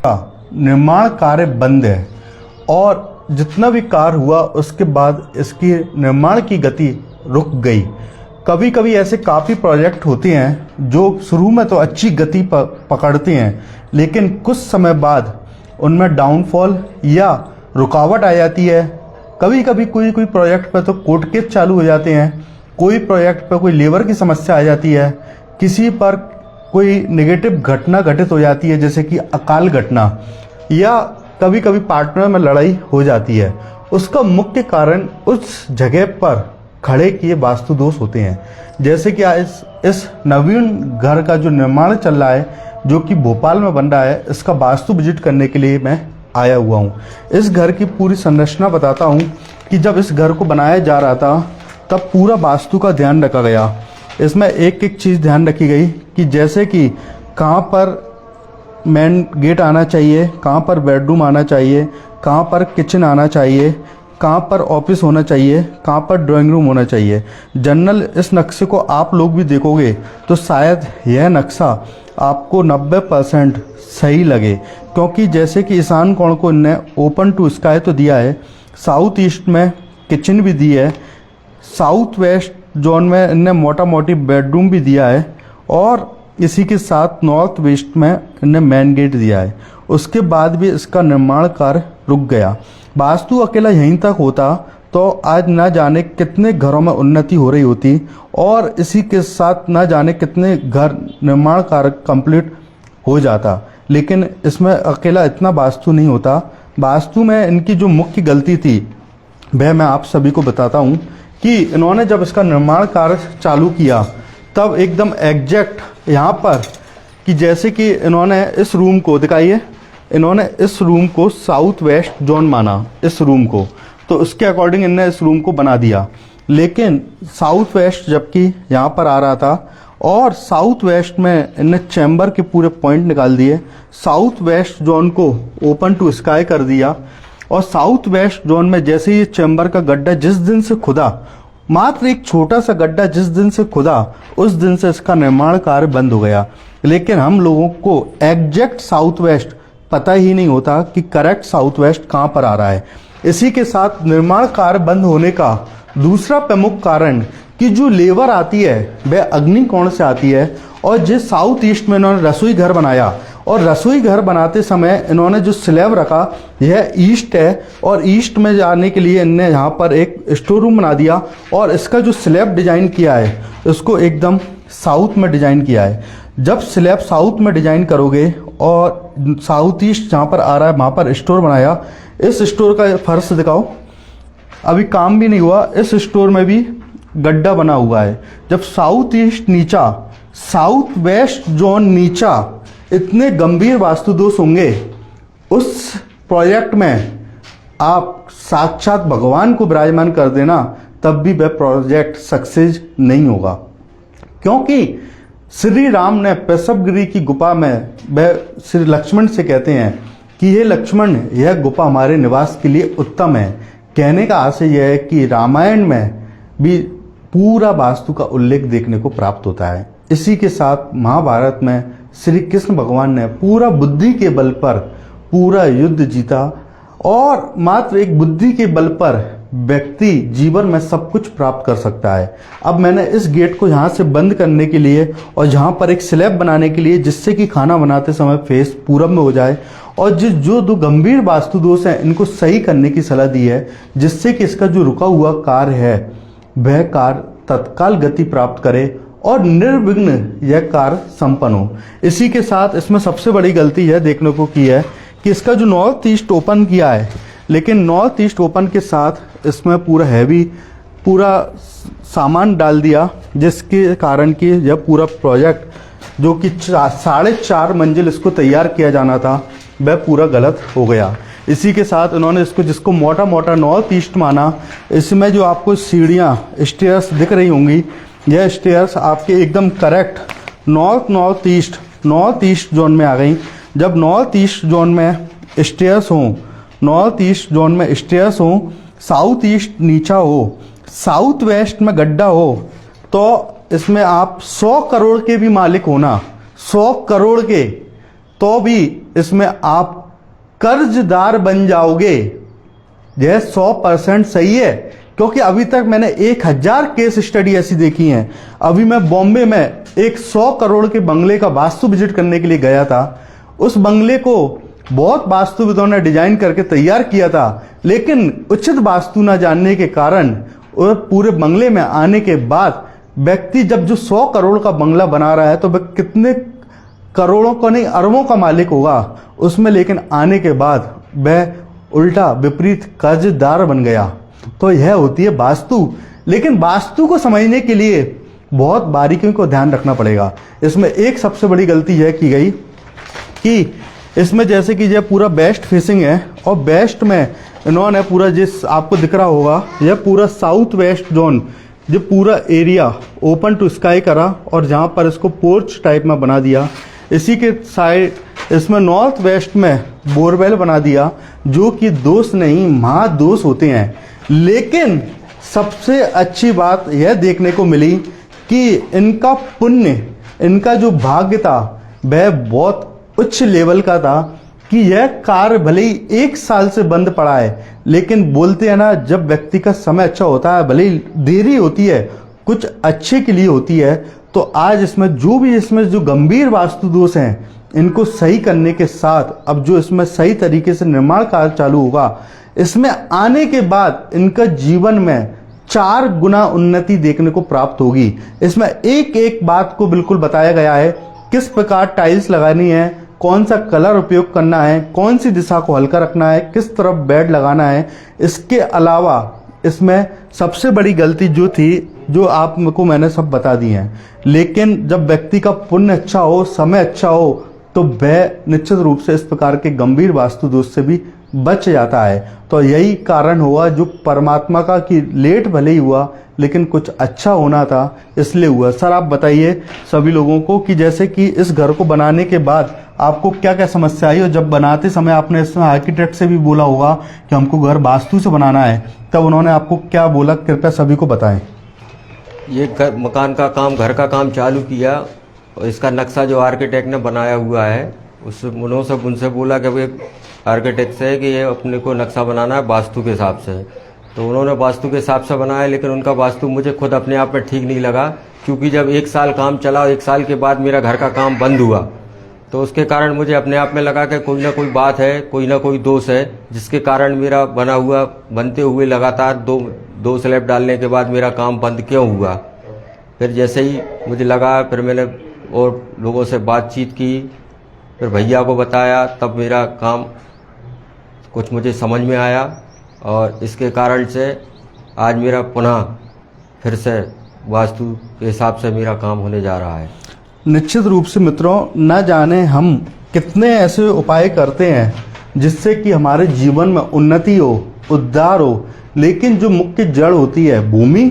का निर्माण कार्य बंद है और जितना भी कार्य हुआ उसके बाद इसकी निर्माण की गति रुक गई। कभी कभी ऐसे काफ़ी प्रोजेक्ट होते हैं जो शुरू में तो अच्छी गति पकड़ते हैं, लेकिन कुछ समय बाद उनमें डाउनफॉल या रुकावट आ जाती है। कभी कभी कोई कोई प्रोजेक्ट पर तो कोर्ट केस चालू हो जाते हैं, कोई प्रोजेक्ट पर कोई लेबर की समस्या आ जाती है, किसी पर कोई नेगेटिव घटना घटित हो जाती है जैसे कि अकाल घटना, या कभी कभी पार्टनर में लड़ाई हो जाती है। उसका मुख्य कारण उस जगह पर खड़े किए वास्तु दोष होते हैं। जैसे कि इस नवीन घर का जो निर्माण चल रहा है जो कि भोपाल में बन रहा है, इसका वास्तु विजिट करने के लिए मैं आया हुआ हूँ। इस घर की पूरी संरचना बताता हूँ कि जब इस घर को बनाया जा रहा था तब पूरा वास्तु का ध्यान रखा गया। इसमें एक एक चीज़ ध्यान रखी गई कि जैसे कि कहाँ पर मेन गेट आना चाहिए, कहाँ पर बेडरूम आना चाहिए, कहाँ पर किचन आना चाहिए, कहाँ पर ऑफिस होना चाहिए, कहाँ पर ड्राइंग रूम होना चाहिए। जनरल इस नक्शे को आप लोग भी देखोगे तो शायद यह नक्शा आपको 90% सही लगे, क्योंकि जैसे कि ईशान कोण को इनने ओपन टू स्काई तो दिया है, साउथ ईस्ट में किचन भी दी है, साउथ वेस्ट जोन में इनने मोटा मोटी बेडरूम भी दिया है, और इसी के साथ नॉर्थ वेस्ट में इनने मेन गेट दिया है। उसके बाद भी इसका निर्माण कार्य रुक गया। वास्तु अकेला यहीं तक होता तो आज ना जाने कितने घरों में उन्नति हो रही होती, और इसी के साथ ना जाने कितने घर निर्माण कार्य कंप्लीट हो जाता। लेकिन इसमें अकेला इतना वास्तु नहीं होता। वास्तु में इनकी जो मुख्य गलती थी वह मैं आप सभी को बताता हूँ कि इन्होंने जब इसका निर्माण कार्य चालू किया तब एकदम एग्जैक्ट यहाँ पर कि जैसे कि इन्होंने इस रूम को दिखाइए, इन्होंने इस रूम को साउथ वेस्ट जोन माना, इस रूम को, तो उसके अकॉर्डिंग इन्होंने इस रूम को बना दिया। लेकिन साउथ वेस्ट जबकि यहाँ पर आ रहा था और साउथ वेस्ट में इनने चैम्बर के पूरे पॉइंट निकाल दिए, साउथ वेस्ट जोन को ओपन टू स्काई कर दिया, और साउथ वेस्ट जोन में जैसे ये चैम्बर का गड्ढा जिस दिन से खुदा, मात्र एक छोटा सा गड्ढा जिस दिन से खुदा, उस दिन से इसका निर्माण कार्य बंद हो गया। लेकिन हम लोगों को एग्जैक्ट साउथ वेस्ट पता ही नहीं होता कि करेक्ट साउथ वेस्ट कहाँ पर आ रहा है। इसी के साथ निर्माण कार्य बंद होने का दूसरा प्रमुख कारण कि जो लेबर आती है वह अग्नि कोण से आती है, और जिस साउथ ईस्ट में इन्होंने रसोई घर बनाया, और रसोई घर बनाते समय इन्होंने जो स्लैब रखा यह ईस्ट है, और ईस्ट में जाने के लिए इन्होंने यहाँ पर एक स्टोर रूम बना दिया, और इसका जो स्लैब डिजाइन किया है इसको एकदम साउथ में डिजाइन किया है। जब स्लैब साउथ में डिजाइन करोगे और साउथ ईस्ट जहाँ पर आ रहा है वहाँ पर स्टोर बनाया, इस स्टोर का फर्श दिखाओ, अभी काम भी नहीं हुआ, इस स्टोर में भी गड्ढा बना हुआ है। जब साउथ ईस्ट नीचा, साउथ वेस्ट जोन नीचा, इतने गंभीर वास्तु दोष होंगे उस प्रोजेक्ट में, आप साक्षात भगवान को विराजमान कर देना तब भी वह प्रोजेक्ट सक्सेस नहीं होगा। क्योंकि श्री राम ने पेशवगिरी की गुफा में वह श्री लक्ष्मण से कहते हैं कि हे लक्ष्मण, यह गुफा हमारे निवास के लिए उत्तम है। कहने का आशय यह है कि रामायण में भी पूरा वास्तु का उल्लेख देखने को प्राप्त होता है। इसी के साथ महाभारत में श्री कृष्ण भगवान ने पूरा बुद्धि के बल पर पूरा युद्ध जीता, और मात्र एक बुद्धि के बल पर व्यक्ति जीवन में सब कुछ प्राप्त कर सकता है। अब मैंने इस गेट को यहाँ से बंद करने के लिए और यहाँ पर एक स्लैब बनाने के लिए, जिससे कि खाना बनाते समय फेस पूरब में हो जाए, और जो दो गंभीर वास्तु दोष हैं इनको सही करने की सलाह दी है, जिससे कि इसका जो रुका हुआ कार्य है वह कार्य तत्काल गति प्राप्त करे और निर्विघ्न यह कार्य संपन्न हो। इसी के साथ इसमें सबसे बड़ी गलती यह देखने को की है कि इसका जो नॉर्थ ईस्ट ओपन किया है, लेकिन नॉर्थ ईस्ट ओपन के साथ इसमें पूरा हैवी पूरा सामान डाल दिया, जिसके कारण कि यह पूरा प्रोजेक्ट जो कि 4.5 मंजिल इसको तैयार किया जाना था वह पूरा गलत हो गया। इसी के साथ इन्होंने इसको जिसको मोटा मोटा नॉर्थ ईस्ट माना, इसमें जो आपको सीढ़ियाँ स्टेयर्स दिख रही होंगी, यह स्टेयर्स आपके एकदम करेक्ट नॉर्थ ईस्ट जोन में आ गई। जब नॉर्थ ईस्ट जोन में स्टेयर्स हों, नॉर्थ ईस्ट जोन में स्टेयर्स हों, साउथ ईस्ट नीचा हो, साउथ वेस्ट में गड्ढा हो, तो इसमें आप 100 करोड़ के भी मालिक होना, 100 करोड़ के, तो भी इसमें आप कर्जदार बन जाओगे। यह 100% सही है, क्योंकि अभी तक मैंने 1000 केस स्टडी ऐसी देखी हैं। अभी मैं बॉम्बे में एक 100 करोड़ के बंगले का वास्तु विजिट करने के लिए गया था। उस बंगले को बहुत वास्तुविदों ने डिजाइन करके तैयार किया था, लेकिन उचित वास्तु न जानने के कारण और पूरे बंगले में आने के बाद व्यक्ति जब जो 100 करोड़ का बंगला बना रहा है तो वह कितने करोड़ों का नहीं अरबों का मालिक होगा उसमें, लेकिन आने के बाद वह उल्टा विपरीत कर्जदार बन गया। तो यह होती है वास्तु। लेकिन वास्तु को समझने के लिए बहुत बारीकियों को ध्यान रखना पड़ेगा। इसमें एक सबसे बड़ी गलती यह की गई कि इसमें जैसे कि यह पूरा वेस्ट फेसिंग है और वेस्ट में इन्होंने पूरा जिस आपको दिख रहा होगा यह पूरा साउथ वेस्ट जोन जो पूरा एरिया ओपन टू स्काई करा और जहाँ पर इसको पोर्च टाइप में बना दिया। इसी के साइड इसमें नॉर्थ वेस्ट में बोरवेल बना दिया, जो कि दोष नहीं महादोष होते हैं। लेकिन सबसे अच्छी बात यह देखने को मिली कि इनका पुण्य, इनका जो भाग्य था वह बहुत उच्च लेवल का था कि यह कार्य भले ही 1 साल से बंद पड़ा है, लेकिन बोलते हैं ना जब व्यक्ति का समय अच्छा होता है भले ही देरी होती है कुछ अच्छे के लिए होती है। तो आज इसमें जो गंभीर वास्तु दोष हैं इनको सही करने के साथ अब जो इसमें सही तरीके से निर्माण कार्य चालू होगा, इसमें आने के बाद इनका जीवन में 4 गुना उन्नति देखने को प्राप्त होगी। इसमें एक एक बात को बिल्कुल बताया गया है, किस प्रकार टाइल्स लगानी है, कौन सा कलर उपयोग करना है, कौन सी दिशा को हल्का रखना है, किस तरफ बेड लगाना है। इसके अलावा इसमें सबसे बड़ी गलती जो थी जो आपको मैंने सब बता दी है। लेकिन जब व्यक्ति का पुण्य अच्छा हो, समय अच्छा हो, तो वह निश्चित रूप से इस प्रकार के गंभीर वास्तु दोष से भी बच जाता है। तो यही कारण हुआ जो परमात्मा का कि लेट भले ही हुआ लेकिन कुछ अच्छा होना था इसलिए हुआ। सर आप बताइए सभी लोगों को कि जैसे कि इस घर को बनाने के बाद आपको क्या क्या समस्या आई, और जब बनाते समय आपने इसमें आर्किटेक्ट से भी बोला होगा कि हमको घर वास्तु से बनाना है, तब उन्होंने आपको क्या बोला, कृपया सभी को बताएं। ये मकान का काम, घर का काम चालू किया और इसका नक्शा जो आर्किटेक्ट ने बनाया हुआ है उनसे बोला कि भाई आर्किटेक्ट से कि ये अपने को नक्शा बनाना है वास्तु के हिसाब से। तो उन्होंने वास्तु के हिसाब से बनाया, लेकिन उनका वास्तु मुझे खुद अपने आप में ठीक नहीं लगा, क्योंकि जब 1 साल काम चला और 1 साल के बाद मेरा घर का काम बंद हुआ तो उसके कारण मुझे अपने आप में लगा कि कोई ना कोई बात है, कोई ना कोई दोष है, जिसके कारण मेरा बनते हुए लगातार दो स्लैब डालने के बाद मेरा काम बंद क्यों हुआ। फिर जैसे ही मुझे लगा, फिर मैंने और लोगों से बातचीत की, फिर भैया को बताया, तब मेरा काम कुछ मुझे समझ में आया और इसके कारण से आज मेरा पुनः फिर से वास्तु के हिसाब से मेरा काम होने जा रहा है। निश्चित रूप से मित्रों, न जाने हम कितने ऐसे उपाय करते हैं जिससे कि हमारे जीवन में उन्नति हो, उद्धार हो, लेकिन जो मुख्य जड़ होती है भूमि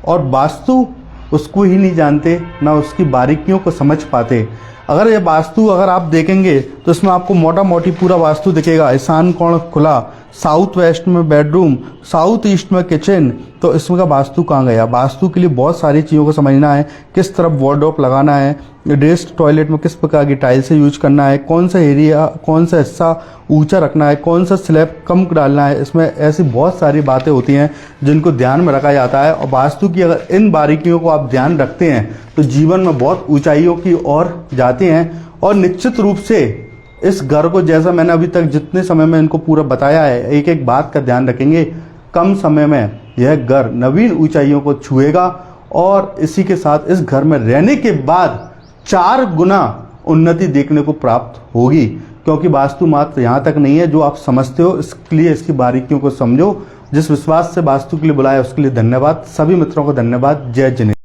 और वास्तु, उसको ही नहीं जानते, ना उसकी बारीकियों को समझ पाते। अगर ये वास्तु अगर आप देखेंगे तो इसमें आपको मोटा मोटी पूरा वास्तु दिखेगा। ईशान कोण खुला, साउथ वेस्ट में बेडरूम, साउथ ईस्ट में किचन, तो इसमें का वास्तु कहाँ गया। वास्तु के लिए बहुत सारी चीज़ों को समझना है, किस तरफ वार्डरोब लगाना है, ड्रेस टॉयलेट में किस प्रकार की टाइल से यूज करना है, कौन सा एरिया, कौन सा हिस्सा ऊंचा रखना है, कौन सा स्लैब कम डालना है। इसमें ऐसी बहुत सारी बातें होती हैं जिनको ध्यान में रखा जाता है। और वास्तु की अगर इन बारीकियों को आप ध्यान रखते हैं तो जीवन में बहुत ऊंचाइयों की ओर जाते हैं। और निश्चित रूप से इस घर को, जैसा मैंने अभी तक जितने समय में इनको पूरा बताया है, एक एक बात का ध्यान रखेंगे, कम समय में यह घर नवीन ऊंचाइयों को छुएगा। और इसी के साथ इस घर में रहने के बाद 4 गुना उन्नति देखने को प्राप्त होगी, क्योंकि वास्तु मात्र यहाँ तक नहीं है जो आप समझते हो। इसके लिए इसकी बारीकियों को समझो। जिस विश्वास से वास्तु के लिए बुलाया उसके लिए धन्यवाद। सभी मित्रों को धन्यवाद। जय जिनेन्द्र।